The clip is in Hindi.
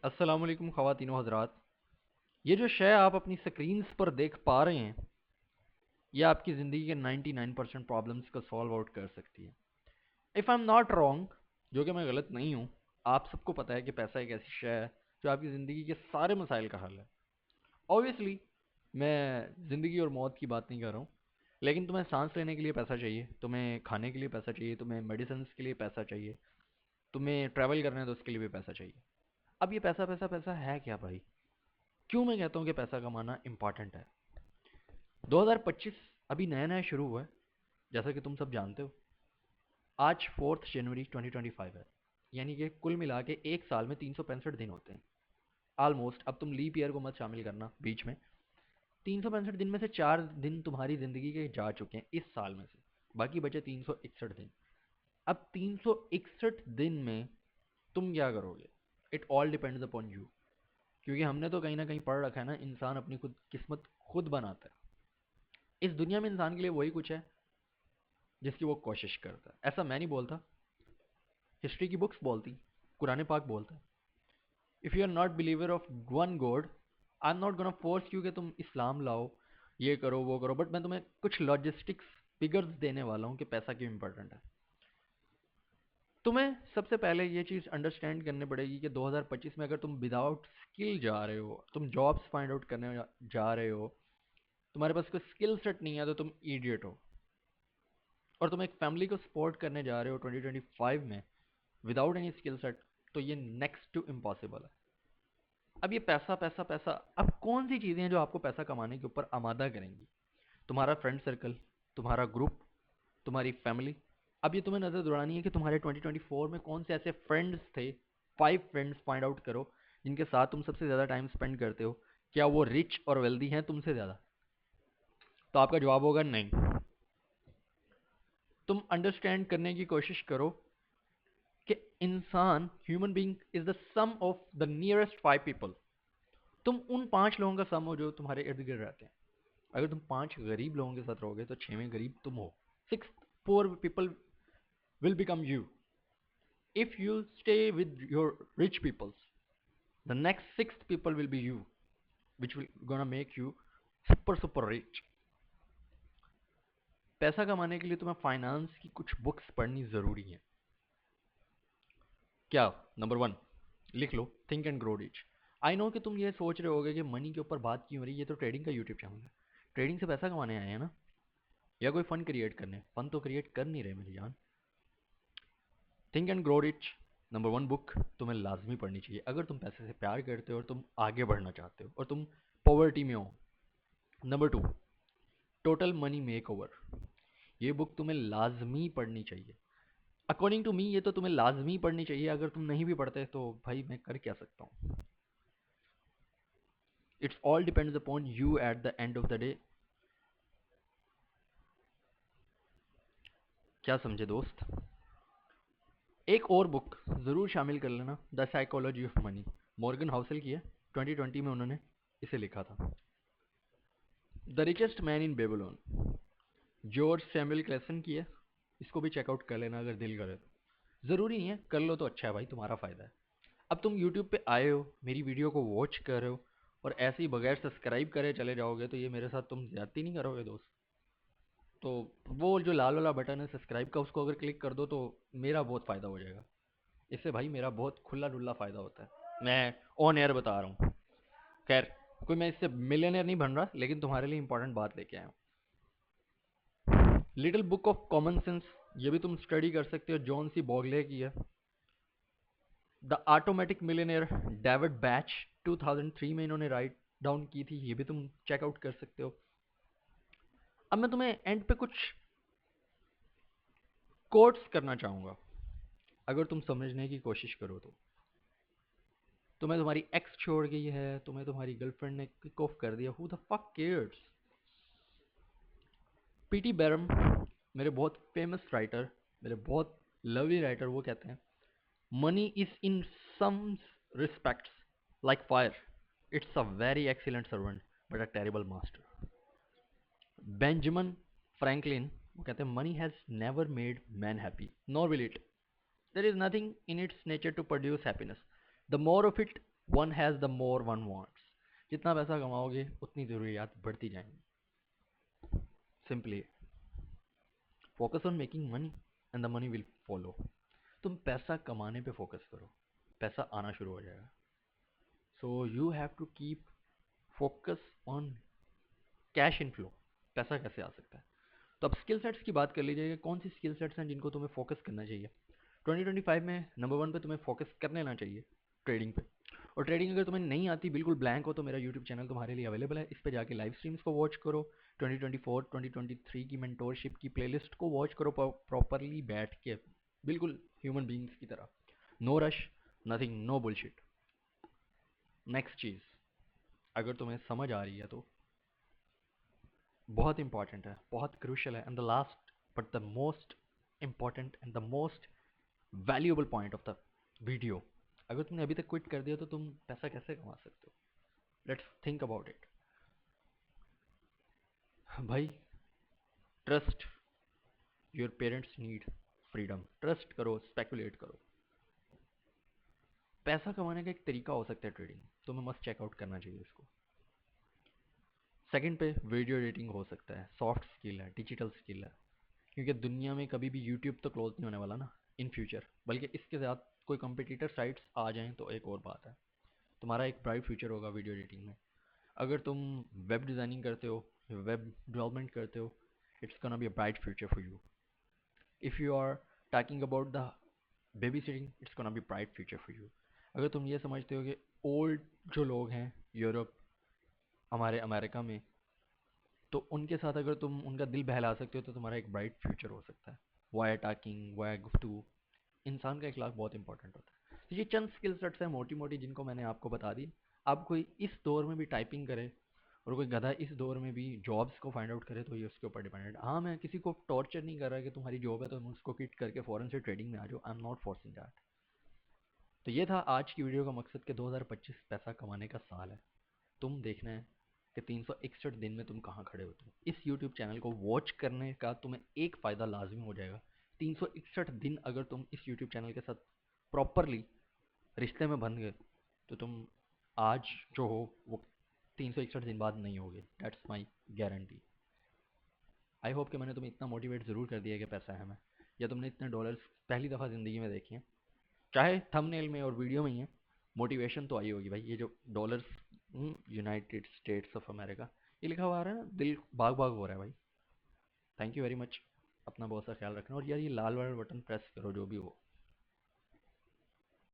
अस्सलाम वालेकुम ख़वातीनो हज़रात। ये जो शय आप अपनी स्क्रीन्स पर देख पा रहे हैं, ये आपकी ज़िंदगी के 99% प्रॉब्लम्स को सॉल्व आउट कर सकती है। If I am not wrong, जो कि मैं गलत नहीं हूँ, आप सबको पता है कि पैसा एक ऐसी शय है जो आपकी ज़िंदगी के सारे मसाइल का हल है। ऑब्वियसली मैं ज़िंदगी और मौत की बात नहीं कर रहा हूँ, लेकिन तुम्हें सांस लेने के लिए पैसा चाहिए, तुम्हें खाने के लिए पैसा चाहिए, तुम्हें मेडिसिन के लिए पैसा चाहिए, तुम्हें ट्रैवल करना है तो उसके लिए भी पैसा चाहिए। अब ये पैसा पैसा पैसा है क्या भाई? क्यों मैं कहता हूँ कि पैसा कमाना इंपॉर्टेंट है? 2025 अभी नया नया शुरू हुआ है, जैसा कि तुम सब जानते हो। आज 4 जनवरी 2025 है, यानी कि कुल मिला के एक साल में 365 दिन होते हैं ऑलमोस्ट। अब तुम लीप ईयर को मत शामिल करना बीच में। 365 दिन में से 4 दिन तुम्हारी ज़िंदगी के जा चुके हैं इस साल में से, बाकी बचे 361 दिन। अब 361 दिन में तुम क्या करोगे? It all depends upon you. क्योंकि हमने तो कहीं ना कहीं पढ़ रखा है ना, इंसान अपनी खुद किस्मत खुद बनाता है। इस दुनिया में इंसान के लिए वही कुछ है जिसकी वो कोशिश करता है। ऐसा मैं नहीं बोलता, हिस्ट्री की बुक्स बोलती, कुरान पाक बोलता है। If you are not believer of one God, I am not gonna force you कि तुम इस्लाम लाओ, ये करो वो करो, बट मैं तुम्हें कुछ लॉजिस्टिक्स फिगर्स देने वाला हूँ कि पैसा क्यों इंपॉर्टेंट है। तुम्हें सबसे पहले ये चीज़ अंडरस्टैंड करनी पड़ेगी कि 2025 में अगर तुम विदाउट स्किल जा रहे हो, तुम जॉब्स फाइंड आउट करने जा रहे हो, तुम्हारे पास कोई स्किल सेट नहीं है, तो तुम इडियट हो। और तुम एक फैमिली को सपोर्ट करने जा रहे हो 2025 में विदाउट एनी स्किल सेट, तो ये नेक्स्ट टू इम्पॉसिबल है। अब ये पैसा पैसा पैसा, अब कौन सी चीज़ें हैं जो आपको पैसा कमाने के ऊपर आमादा करेंगी? तुम्हारा फ्रेंड सर्कल, तुम्हारा ग्रुप, तुम्हारी फैमिली। अब ये तुम्हें नज़र दौड़ानी है कि तुम्हारे 2024 में कौन से ऐसे फ्रेंड्स थे। 5 फ्रेंड्स फाइंड आउट करो जिनके साथ तुम सबसे ज़्यादा टाइम स्पेंड करते हो। क्या वो रिच और वेल्दी हैं तुमसे ज़्यादा? तो आपका जवाब होगा नहीं। तुम अंडरस्टैंड करने की कोशिश करो कि इंसान, human being is the sum of the nearest 5 people. तुम उन 5 लोगों का सम हो जो तुम्हारे इर्द गिर्द रहते हैं। अगर तुम 5 गरीब लोगों के साथ रहोगे तो 6वें गरीब तुम हो। 6 poor people will become you. If you stay with your rich peoples, the next 6 people will be you, which will gonna make you super super rich. पैसा कमाने के लिए तुम्हें फाइनेंस की कुछ बुक्स पढ़नी ज़रूरी है। क्या? नंबर 1, लिख लो think and grow rich. I know कि तुम ये सोच रहे होगे कि मनी के ऊपर बात क्यों हो रही है, ये तो ट्रेडिंग का यूट्यूब चैनल है। ट्रेडिंग से पैसा कमाने आए हैं ना, या कोई फन क्रिएट करने? फन तो क्रिएट कर नहीं रहे मेरी जान। Think and grow rich number 1 book तुम्हें लाजमी पढ़नी चाहिए अगर तुम पैसे से प्यार करते हो और तुम आगे बढ़ना चाहते हो और तुम पॉवर्टी में हो। Number 2, total money make over. ये बुक तुम्हें लाजमी पढ़नी चाहिए। अकॉर्डिंग टू मी ये तो तुम्हें लाजमी पढ़नी चाहिए। अगर तुम नहीं भी पढ़ते तो भाई मैं कर क्या सकता हूँ? It's all depends upon you at the end of the day. क्या समझे दोस्त? एक और बुक ज़रूर शामिल कर लेना, the psychology of money. Morgan Housel की है, 2020 में उन्होंने इसे लिखा था। The richest man in Babylon, George Samuel Klaassen की है। इसको भी चेकआउट कर लेना अगर दिल करे तो। ज़रूरी नहीं है, कर लो तो अच्छा है भाई, तुम्हारा फ़ायदा है। अब तुम यूट्यूब पे आए हो, मेरी वीडियो को वॉच कर रहे हो और ऐसे ही बगैर सब्सक्राइब करे चले जाओगे, तो ये मेरे साथ तुम ज्यादती नहीं करोगे दोस्त? तो वो जो लाल वाला बटन है सब्सक्राइब का, उसको अगर क्लिक कर दो तो मेरा बहुत फ़ायदा हो जाएगा। इससे भाई मेरा बहुत खुला डुल्ला फ़ायदा होता है, मैं ऑन एयर बता रहा हूँ। खैर, कोई मैं इससे मिलियनर नहीं बन रहा, लेकिन तुम्हारे लिए इंपॉर्टेंट बात लेके आया हूँ। Little book of common sense, ये भी तुम स्टडी कर सकते हो, जॉन सी बॉगले की है। The automatic millionaire, David batch, 2003 में इन्होंने राइट डाउन की थी, ये भी तुम चेकआउट कर सकते हो। अब मैं तुम्हें एंड पे कुछ कोट्स करना चाहूँगा, अगर तुम समझने की कोशिश करो तो। तुम्हें तुम्हारी एक्स छोड़ गई है, तुम्हें तुम्हारी गर्लफ्रेंड ने किक ऑफ कर दिया, who the fuck cares? PT Bairam, मेरे बहुत फेमस राइटर, मेरे बहुत लवली राइटर, वो कहते हैं money is in some respects like fire, it's a very excellent servant but a terrible master. Benjamin Franklin, वो कहते हैं money has never made man happy nor will it, there is nothing in its nature to produce happiness, the more of it one has the more one wants. जितना पैसा कमाओगे उतनी ज़रूरियात बढ़ती जाएंगी। Simply focus on making money and the money will follow. तुम पैसा कमाने पे फोकस करो, पैसा आना शुरू हो जाएगा। So you have to keep focus on cash inflow. पैसा कैसे आ सकता है? तो अब स्किल सेट्स की बात कर लीजिए, कौन सी स्किल सेट्स हैं जिनको तुम्हें फोकस करना चाहिए। 2025 में नंबर वन पे तुम्हें फोकस कर लेना चाहिए ट्रेडिंग पे। और ट्रेडिंग अगर तुम्हें नहीं आती, बिल्कुल ब्लैंक हो, तो मेरा यूट्यूब चैनल तुम्हारे लिए अवेलेबल है। इस पे जाके लाइव स्ट्रीम्स को वॉच करो। 2024 2023 की मेंटोरशिप की प्लेलिस्ट को वॉच करो प्रॉपरली बैठ के, बिल्कुल ह्यूमन बींग्स की तरह। No rush, nothing, no bullshit. Next चीज़, अगर तुम्हें समझ आ रही है तो बहुत इंपॉर्टेंट है, बहुत क्रूशल है, and the last but the most important and the most valuable point of the video. अगर तुमने अभी तक क्विट कर दिया तो तुम पैसा कैसे कमा सकते हो? Let's think about it. भाई, trust your parents need freedom. Trust करो, स्पेकुलेट करो। पैसा कमाने का एक तरीका हो सकता है ट्रेडिंग, तुम्हें मस्ट चेकआउट करना चाहिए इसको। सेकंड पे वीडियो एडिटिंग हो सकता है, सॉफ्ट स्किल है, डिजिटल स्किल है। क्योंकि दुनिया में कभी भी यूट्यूब तो क्लोज नहीं होने वाला ना इन फ्यूचर, बल्कि इसके साथ कोई कंपटीटर साइट्स आ जाएं तो एक और बात है। तुम्हारा एक ब्राइट फ्यूचर होगा वीडियो एडिटिंग में। अगर तुम वेब डिज़ाइनिंग करते हो, वेब डेवलपमेंट करते हो, it's gonna be a bright future for you. If you are talking about the babysitting, it's gonna be bright future for you. अगर तुम ये समझते हो कि ओल्ड जो लोग हैं यूरोप, हमारे अमेरिका में, तो उनके साथ अगर तुम उनका दिल बहला सकते हो तो तुम्हारा एक ब्राइट फ्यूचर हो सकता है। वाई टॉकिंग, वाई गुफ्तगू, इंसान का इखलाक बहुत इंपॉर्टेंट होता है। तो ये चंद स्किल सेट्स हैं मोटी मोटी जिनको मैंने आपको बता दी। अब कोई इस दौर में भी टाइपिंग करे और कोई गधा इस दौर में भी जॉब्स को फाइंड आउट करे तो ये उसके ऊपर डिपेंडेंट। हाँ, मैं किसी को टॉर्चर नहीं कर रहा कि तुम्हारी जॉब है तो तुम उसको किट करके फ़ौरन से ट्रेडिंग में आ जाओ। आई एम नॉट फोर्सिंग दैट। तो ये था आज की वीडियो का मकसद कि 2025 पैसा कमाने का साल है। तुम देखना है कि 361 दिन में तुम कहाँ खड़े होते हो। इस यूट्यूब चैनल को वॉच करने का तुम्हें एक फ़ायदा लाजमी हो जाएगा। 361 दिन अगर तुम इस यूट्यूब चैनल के साथ प्रॉपरली रिश्ते में बन गए तो तुम आज जो हो वो 361 दिन बाद नहीं होगे। That's my guarantee. I hope कि मैंने तुम्हें इतना मोटिवेट ज़रूर कर दिया कि पैसा है हमें, या तुमने इतने डॉलर्स पहली दफ़ा ज़िंदगी में देखे हैं, चाहे थंबनेल में और वीडियो में ही है। मोटिवेशन तो आई होगी भाई। ये जो dollars, United states of America, ये लिखा हुआ आ रहा है ना, दिल बाग बाग हो रहा है भाई। Thank you very much. अपना बहुत सा ख्याल रखना, और यार ये लाल वाला बटन प्रेस करो जो भी हो।